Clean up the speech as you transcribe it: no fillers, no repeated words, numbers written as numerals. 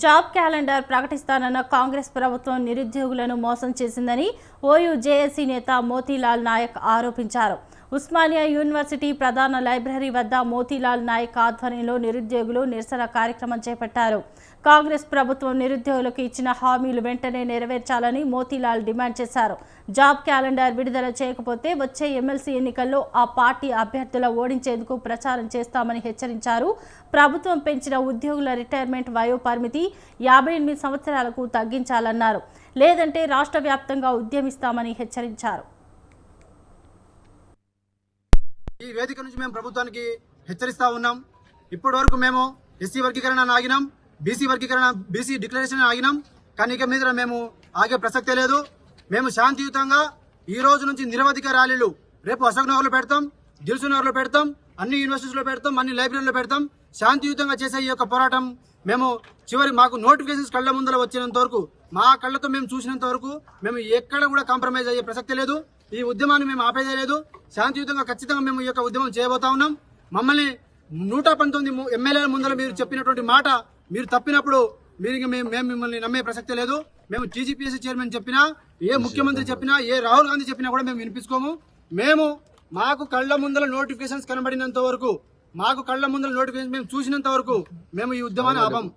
Job calendar ప్రకటిస్తానన్న Congress ప్రభుత్వం నిరుద్యోగులను మోసం చేసిందని ఓయూ జేఏసీ నేత మోతీలాల్ నాయక్ ఆరోపించారు. ఉస్మానియా యూనివర్సిటీ ప్రధాన లైబ్రరీ వద్ద మోతీలాల్ నాయక్ ఆధ్వర్యంలో నిరుద్యోగులు నిరసన కార్యక్రమం చేపట్టారు. కాంగ్రెస్ ప్రభుత్వం నిరుద్యోగులకు ఇచ్చిన హామీలు వెంటనే నెరవేర్చాలని మోతీలాల్ డిమాండ్ చేశారు. జాబ్ క్యాలెండర్ విడుదల చేయకపోతే వచ్చే ఎమ్మెల్సీ ఎన్నికల్లో ఆ పార్టీ అభ్యర్థుల ఓడించేందుకు ప్రచారం చేస్తామని హెచ్చరించారు. ప్రభుత్వం పెంచిన ఉద్యోగుల రిటైర్మెంట్ వయో పరిమితి 58 సంవత్సరాలకు తగ్గించాలన్నారు. లేదంటే రాష్ట్ర వ్యాప్తంగా ఉద్యమిస్తామని హెచ్చరించారు. ఈ వేదిక నుంచి మేము ప్రభుత్వానికి హెచ్చరిస్తా ఉన్నాం. ఇప్పటి వరకు మేము ఎస్సీ వర్గీకరణ ఆగినాం, బీసీ డిక్లరేషన్ ఆగినాం. కానీ ఇక మీద మేము ఆగే ప్రసక్తే లేదు. మేము శాంతియుతంగా ఈ రోజు నుంచి నిరవధిక ర్యాలీలు రేపు అశోక్ నగర్లో పెడతాం, దిల్సుఖ్ నగర్లో పెడతాం, అన్ని యూనివర్సిటీలో పెడతాం, అన్ని లైబ్రరీలో పెడతాం. శాంతియుతంగా చేసే ఈ యొక్క పోరాటం మేము మాకు నోటిఫికేషన్స్ కళ్ళ ముందర వచ్చినంత వరకు, మా కళ్ళతో మేము చూసినంత వరకు మేము ఎక్కడ కూడా కాంప్రమైజ్ అయ్యే ప్రసక్తే లేదు. ఈ ఉద్యమాన్ని మేము ఆపేదే లేదు. శాంతియుతంగా ఖచ్చితంగా మేము ఈ యొక్క ఉద్యమం చేయబోతా ఉన్నాం. మమ్మల్ని 119 ఎమ్మెల్యేల ముందర మీరు చెప్పినటువంటి మాట మీరు తప్పినప్పుడు మేము మిమ్మల్ని నమ్మే ప్రసక్తే లేదు. మేము టీజీపీఎస్సీ చైర్మన్ చెప్పినా, ఏ ముఖ్యమంత్రి చెప్పినా, ఏ రాహుల్ గాంధీ చెప్పినా కూడా మేము వినిపించుకోము. మాకు కళ్ళ ముందర నోటిఫికేషన్స్ కనబడినంత వరకు, మాకు కళ్ళ ముందర నోటిఫికేషన్ మేము చూసినంత వరకు మేము ఈ ఉద్యమాన్ని ఆపం.